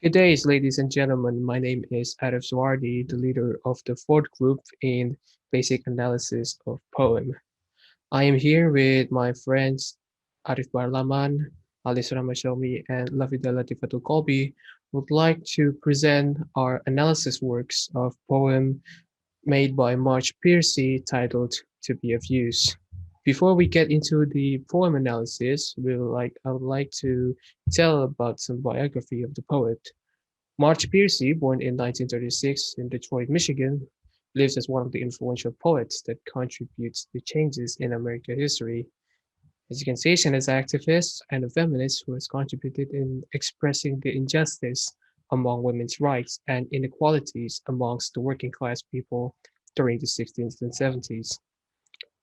Good day, ladies and gentlemen. My name is Arif Swardi, the leader of the fourth group in Basic Analysis of Poem. I am here with my friends Arif Barlaman, Alice Ramashomi, and Lafida Latifatul Kolbi, who would like to present our analysis works of poem made by March Piercy titled To Be of Use. Before we get into the poem analysis, I would like to tell about some biography of the poet. March Piercy, born in 1936 in Detroit, Michigan, lives as one of the influential poets that contributes to changes in American history. As you can see, she's an activist and a feminist who has contributed in expressing the injustice among women's rights and inequalities amongst the working class people during the 60s and 70s.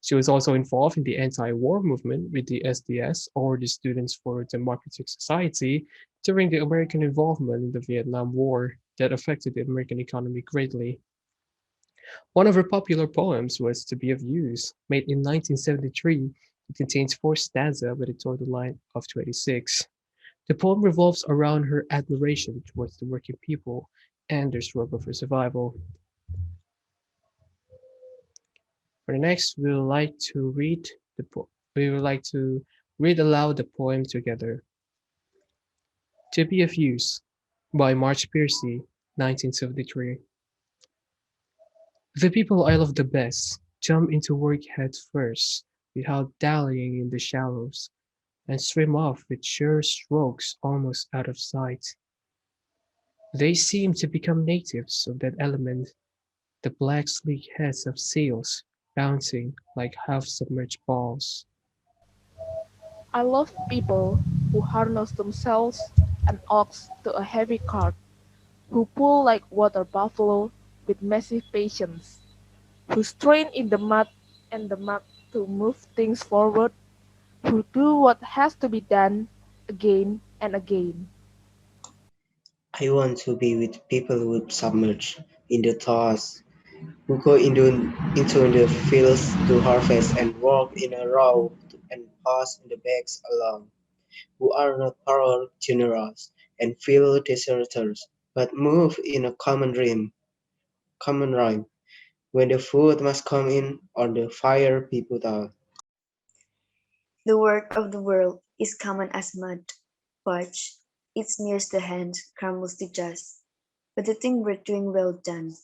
She was also involved in the anti-war movement with the SDS, or the Students for Democratic Society, during the American involvement in the Vietnam War that affected the American economy greatly. One of her popular poems was To Be of Use, made in 1973. It contains four stanzas with a total line of 26. The poem revolves around her admiration towards the working people and their struggle for survival. For the next, we would like to read aloud the poem together. To Be of Use by March Piercy, 1973. The people I love the best jump into work head first, without dallying in the shallows, and swim off with sure strokes almost out of sight. They seem to become natives of that element, the black sleek heads of sails bouncing like half-submerged balls. I love people who harness themselves an ox to a heavy cart, who pull like water buffalo with massive patience, who strain in the mud and the muck to move things forward, who do what has to be done again and again. I want to be with people who submerge in the thoughts, who go into the fields to harvest and work in a row and pass in the bags alone, who are not power generals and feel deserters, but move in a common rhyme. When the food must come in or the fire be put out. The work of the world is common as mud, parched, it smears the hands, crumbles the dust. But the thing worth doing well done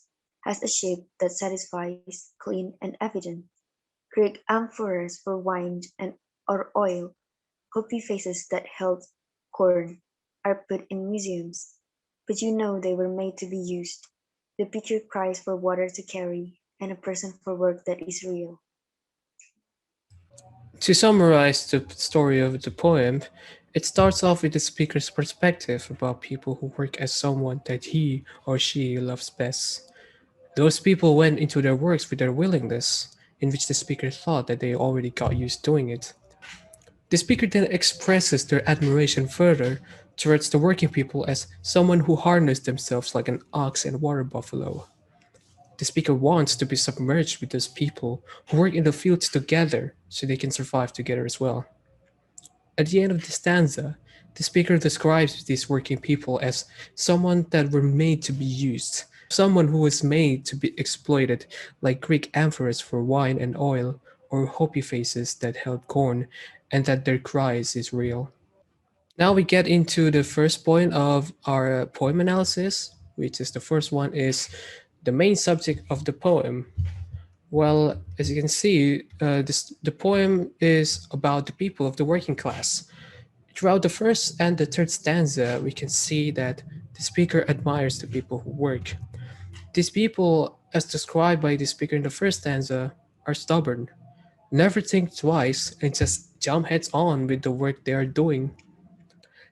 has a shape that satisfies, clean and evident. Great amphoras for wine and or oil, Hopi faces that held corn, are put in museums. But you know they were made to be used. The picture cries for water to carry, and a person for work that is real. To summarize the story of the poem, it starts off with the speaker's perspective about people who work as someone that he or she loves best. Those people went into their works with their willingness, in which the speaker thought that they already got used doing it. The speaker then expresses their admiration further towards the working people as someone who harnessed themselves like an ox and water buffalo. The speaker wants to be submerged with those people who work in the fields together so they can survive together as well. At the end of the stanza, the speaker describes these working people as someone that were made to be used, someone who was made to be exploited, like Greek amphoras for wine and oil, or Hopi faces that held corn, and that their cries is real. Now we get into the first point of our poem analysis, which is the first one is the main subject of the poem. Well, as you can see, the poem is about the people of the working class. Throughout the first and the third stanza, we can see that the speaker admires the people who work. These people, as described by the speaker in the first stanza, are stubborn, never think twice, and just jump heads on with the work they are doing.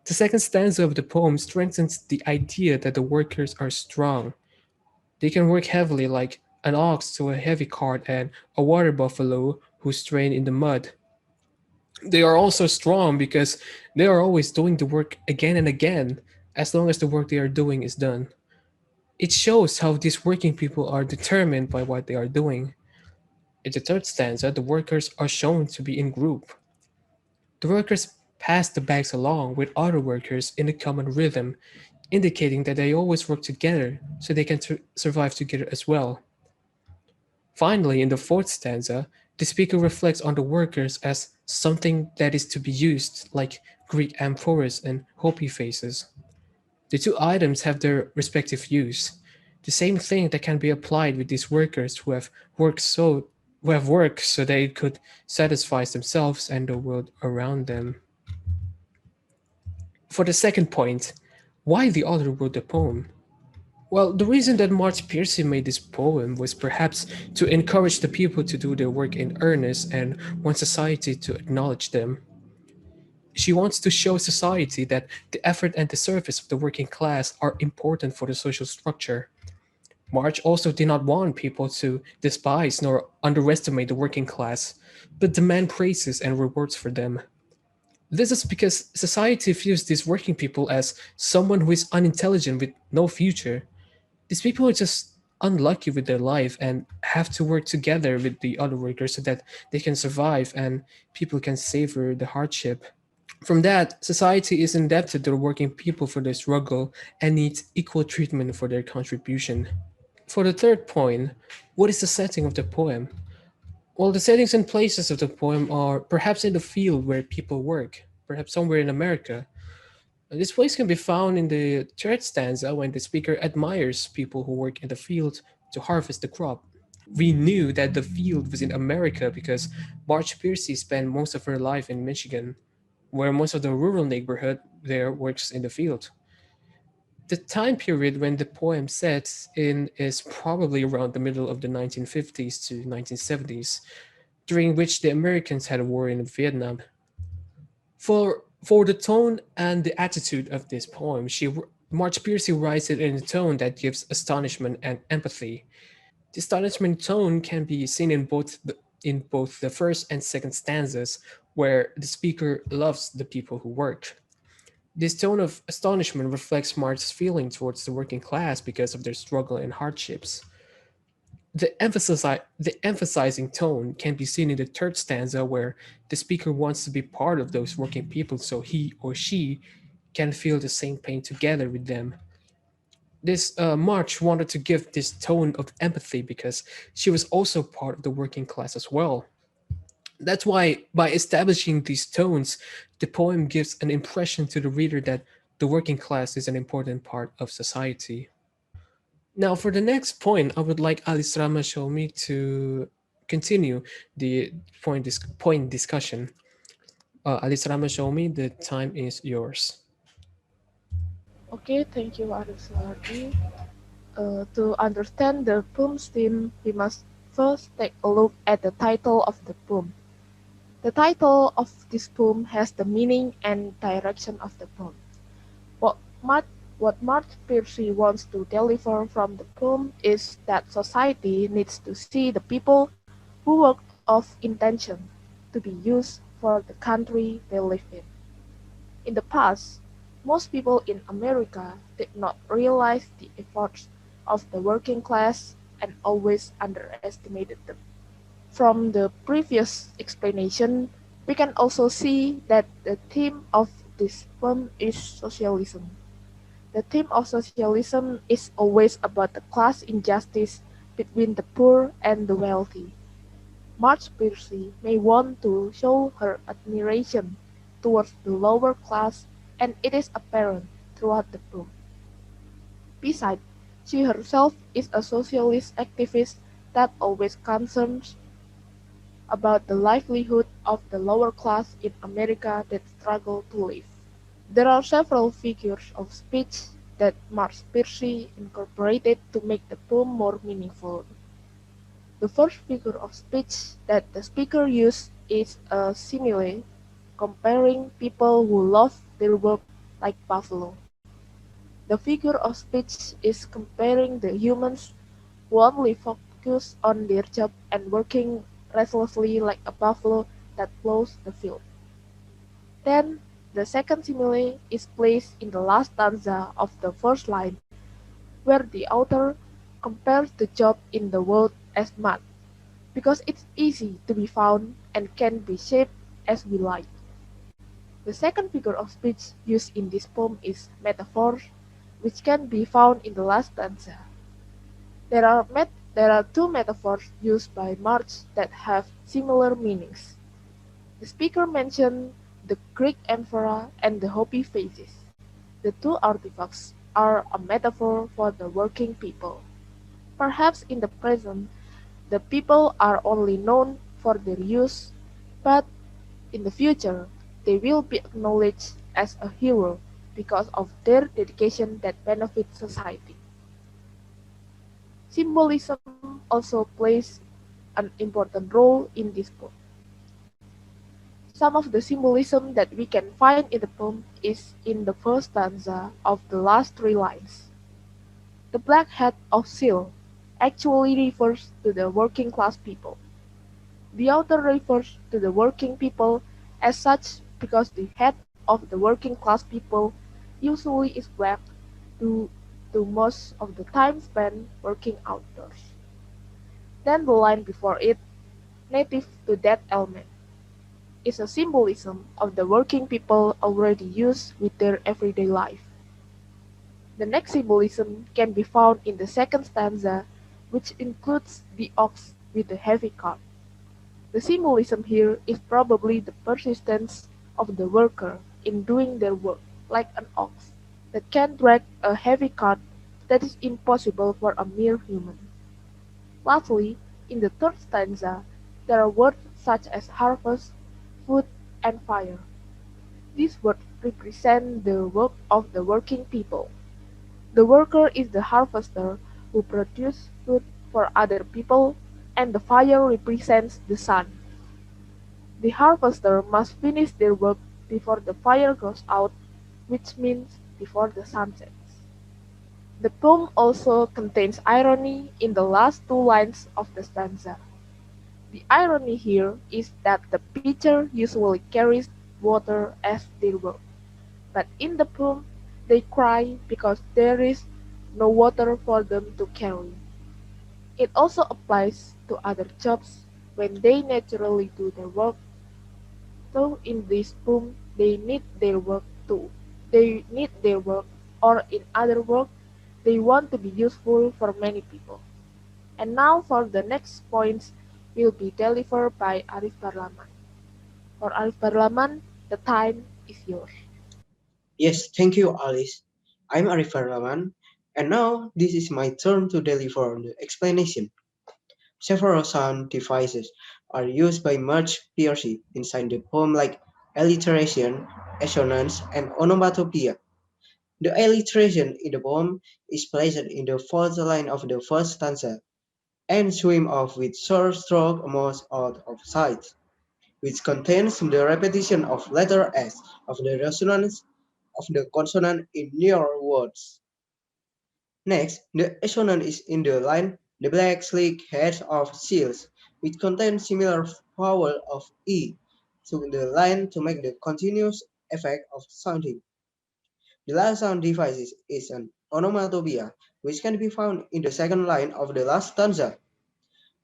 The second stanza of the poem strengthens the idea that the workers are strong. They can work heavily like an ox to a heavy cart and a water buffalo who strain in the mud. They are also strong because they are always doing the work again and again, as long as the work they are doing is done. It shows how these working people are determined by what they are doing. In the third stanza, the workers are shown to be in group. The workers pass the bags along with other workers in a common rhythm, indicating that they always work together so they can survive together as well. Finally, in the fourth stanza, the speaker reflects on the workers as something that is to be used, like Greek amphoras and Hopi vases. The two items have their respective use. The same thing that can be applied with these workers who have worked so they could satisfy themselves and the world around them. For the second point, why the author wrote the poem? Well, the reason that March Piercy made this poem was perhaps to encourage the people to do their work in earnest and want society to acknowledge them. She wants to show society that the effort and the service of the working class are important for the social structure. March also did not want people to despise nor underestimate the working class, but demand praises and rewards for them. This is because society views these working people as someone who is unintelligent with no future. These people are just unlucky with their life and have to work together with the other workers so that they can survive and people can savor the hardship. From that, society is indebted to the working people for their struggle and needs equal treatment for their contribution. For the third point, what is the setting of the poem? Well, the settings and places of the poem are perhaps in the field where people work, perhaps somewhere in America. This place can be found in the third stanza when the speaker admires people who work in the field to harvest the crop. We knew that the field was in America because Marge Piercy spent most of her life in Michigan, where most of the rural neighborhood there works in the field. The time period when the poem sets in is probably around the middle of the 1950s to 1970s, during which the Americans had a war in Vietnam. For the tone and the attitude of this poem, Marge Piercy writes it in a tone that gives astonishment and empathy. The astonishment tone can be seen in both the first and second stanzas, where the speaker loves the people who work. This tone of astonishment reflects Marge's feeling towards the working class because of their struggle and hardships. The emphasizing tone can be seen in the third stanza, where the speaker wants to be part of those working people so he or she can feel the same pain together with them. This March wanted to give this tone of empathy because she was also part of the working class as well. That's why, by establishing these tones, the poem gives an impression to the reader that the working class is an important part of society. Now, for the next point, I would like Alice Ramaswamy to continue the point discussion. Alice Ramaswamy, the time is yours. Okay, thank you, Aristotle. To understand the poem's theme, we must first take a look at the title of the poem. The title of this poem has the meaning and direction of the poem. What Mark, what Mark Piercy wants to deliver from the poem is that society needs to see the people who work of intention to be used for the country they live in. In the past, most people in America did not realize the efforts of the working class and always underestimated them. From the previous explanation, we can also see that the theme of this poem is socialism. The theme of socialism is always about the class injustice between the poor and the wealthy. Marge Piercy may want to show her admiration towards the lower class, and it is apparent throughout the poem. Besides, she herself is a socialist activist that always concerns about the livelihood of the lower class in America that struggle to live. There are several figures of speech that Mark Piercy incorporated to make the poem more meaningful. The first figure of speech that the speaker used is a simile comparing people who love their work like buffalo. The figure of speech is comparing the humans who only focus on their job and working restlessly like a buffalo that plows the field. Then, the second simile is placed in the last stanza of the first line, where the author compares the job in the world as mud, because it's easy to be found and can be shaped as we like. The second figure of speech used in this poem is metaphor, which can be found in the last stanza. There are two metaphors used by March that have similar meanings. The speaker mentioned the Greek amphora and the Hopi vases. The two artifacts are a metaphor for the working people. Perhaps in the present, the people are only known for their use, but in the future, they will be acknowledged as a hero because of their dedication that benefits society. Symbolism also plays an important role in this poem. Some of the symbolism that we can find in the poem is in the first stanza of the last three lines. The black hat of seal actually refers to the working class people. The author refers to the working people as such because the hat of the working class people usually is black due to most of the time spent working outdoors. Then the line before it, native to that element, is a symbolism of the working people already used with their everyday life. The next symbolism can be found in the second stanza, which includes the ox with the heavy cart. The symbolism here is probably the persistence of the worker in doing their work, like an ox, that can drag a heavy cart that is impossible for a mere human. Lastly, in the third stanza, there are words such as harvest, food, and fire. These words represent the work of the working people. The worker is the harvester who produces food for other people, and the fire represents the sun. The harvester must finish their work before the fire goes out, which means before the sun sets. The poem also contains irony in the last two lines of the stanza. The irony here is that the pitcher usually carries water as they work, but in the poem they cry because there is no water for them to carry. It also applies to other jobs when they naturally do their work, though in this poem they need their work too. They need their work, or in other words, they want to be useful for many people. And now for the next points will be delivered by Arif Parlaman. For Arif Parlaman, the time is yours. Yes, thank you, Alice. I'm Arif Rahman, and now this is my turn to deliver the explanation. Several sound devices are used by Merge Piercy inside the poem like alliteration, assonance, and onomatopoeia. The alliteration in the poem is placed in the fourth line of the first stanza and swim off with short stroke almost out of sight, which contains the repetition of letter S of the resonance of the consonant in near words. Next, the assonance is in the line the black sleek heads of seals, which contain similar vowel of E to the line to make the continuous effect of sounding. The last sound device is an onomatopoeia, which can be found in the second line of the last stanza.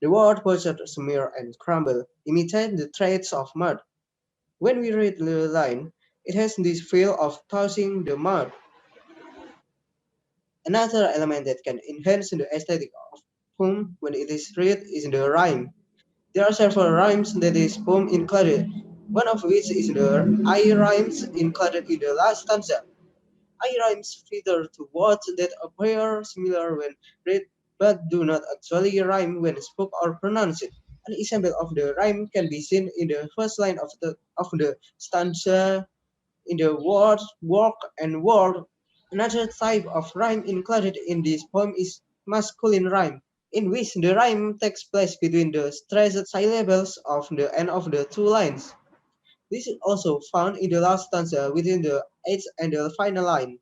The word butcher, smear, and crumble imitate the traits of mud. When we read the line, it has this feel of tossing the mud. Another element that can enhance the aesthetic of poem when it is read is the rhyme. There are several rhymes that is poem included, one of which is the I rhymes included in the last stanza. I rhymes feature to words that appear similar when read but do not actually rhyme when spoken or pronounced. An example of the rhyme can be seen in the first line of the stanza in the word work and world. Another type of rhyme included in this poem is masculine rhyme, in which the rhyme takes place between the stressed syllables of the end of the two lines. This is also found in the last stanza within the eighth and the final line.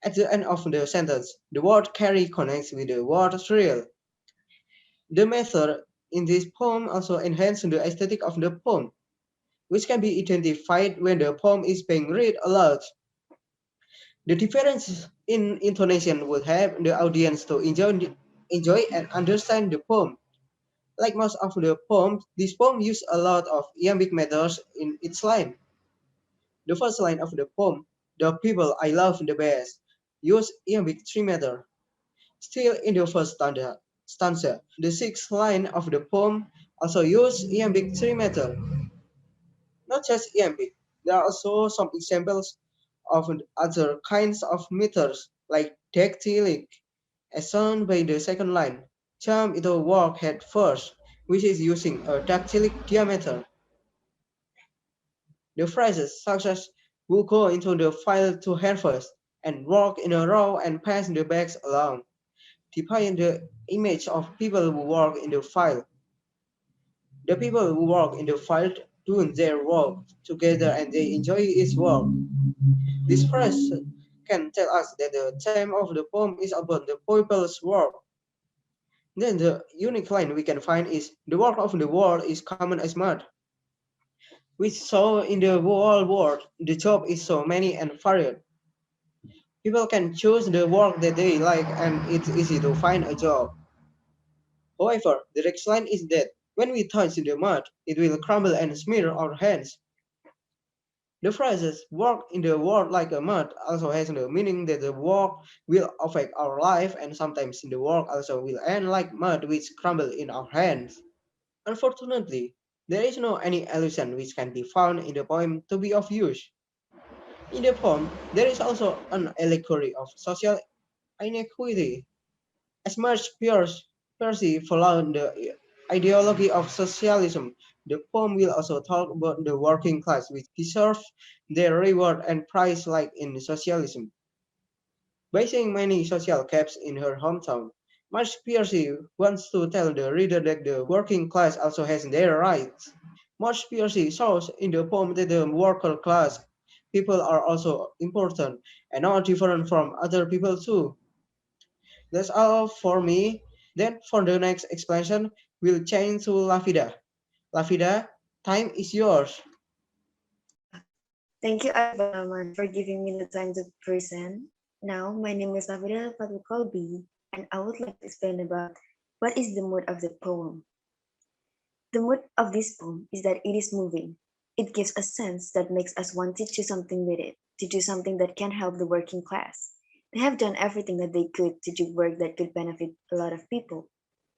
At the end of the sentence, the word carry connects with the word real. The method in this poem also enhances the aesthetic of the poem, which can be identified when the poem is being read aloud. The difference in intonation would help the audience to enjoy and understand the poem. Like most of the poems, this poem uses a lot of iambic measures in its line. The first line of the poem, the people I love the best. use iambic trimeter. Still in the first stanza, the sixth line of the poem also uses iambic trimeter. Not just iambic, there are also some examples of other kinds of meters, like dactylic, as shown by the second line. Jump into work head first, which is using a dactylic diameter. The phrases such as "will go into the file to harvest" and "walk in a row and pass the bags along" depict the image of people who work in the field. The people who work in the field do their work together and they enjoy its work. This phrase can tell us that the theme of the poem is about the people's work. Then the unique line we can find is "the work of the world is common as mud." We saw in the whole world, the job is so many and varied. People can choose the work that they like and it's easy to find a job. However, the next line is that when we touch the mud, it will crumble and smear our hands. The phrases "work in the world like a mud" also has the meaning that the work will affect our life and sometimes the work also will end like mud which crumble in our hands. Unfortunately, there is no any allusion which can be found in the poem to be of use. In the poem, there is also an allegory of social inequity. As much Piercy followed the ideology of socialism, the poem will also talk about the working class which deserves their reward and prize like in socialism. By seeing many social gaps in her hometown, Marsh Piercy wants to tell the reader that the working class also has their rights. Marsh Piercy shows in the poem that the worker class people are also important and not different from other people too. That's all for me. Then for the next explanation, we'll change to Lafida. Lafida, time is yours. Thank you, Ivan Aman, for giving me the time to present. Now, my name is Lavida Fatukolbi, and I would like to explain about what is the mood of the poem. The mood of this poem is that it is moving. It gives a sense that makes us want to do something with it, to do something that can help the working class. They have done everything that they could to do work that could benefit a lot of people,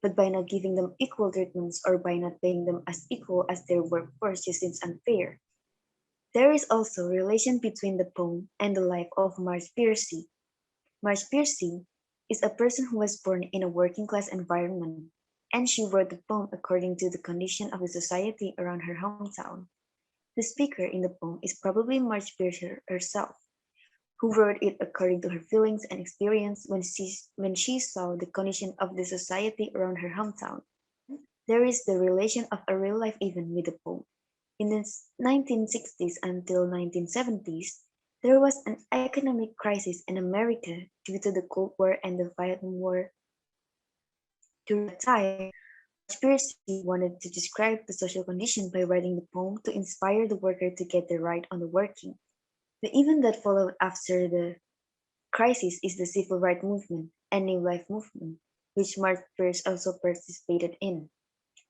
but by not giving them equal treatments or by not paying them as equal as their workforce just seems unfair. There is also a relation between the poem and the life of Marge Piercy. Marge Piercy is a person who was born in a working class environment, and she wrote the poem according to the condition of the society around her hometown. The speaker in the poem is probably Marge Piercy herself, who wrote it according to her feelings and experience when she saw the condition of the society around her hometown. There is the relation of a real life event with the poem. In the 1960s until 1970s, there was an economic crisis in America due to the Cold War and the Vietnam War. During that time, Marge Piercy wanted to describe the social condition by writing the poem to inspire the worker to get their right on the working. The event that followed after the crisis is the civil rights movement and New Life movement, which Marge Pierce also participated in.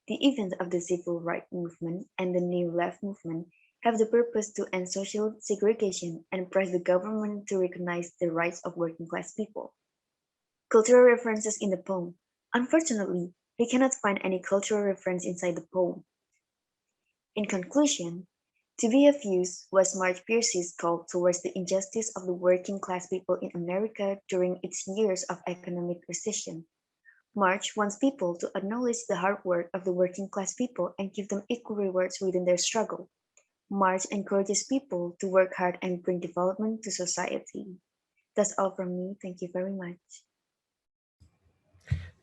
The events of the civil rights movement and the New Left movement have the purpose to end social segregation and press the government to recognize the rights of working class people. Cultural references in the poem. Unfortunately, we cannot find any cultural reference inside the poem. In conclusion, "To Be of Use" was Marge Piercy's call towards the injustice of the working class people in America during its years of economic recession. March wants people to acknowledge the hard work of the working class people and give them equal rewards within their struggle. March encourages people to work hard and bring development to society. That's all from me. Thank you very much.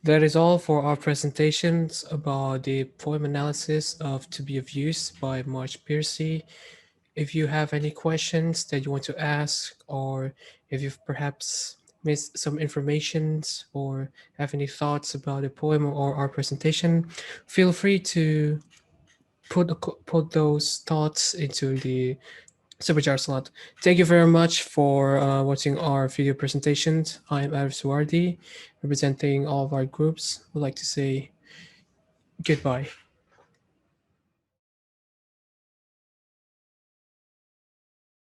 That is all for our presentations about the poem analysis of To Be of Use by Marge Piercy. If you have any questions that you want to ask, or if you've perhaps missed some informations or have any thoughts about the poem or our presentation, feel free to put those thoughts into the Supercharge slot. Thank you very much for watching our video presentations. I am Arif Suwardi, representing all of our groups. I'd like to say goodbye.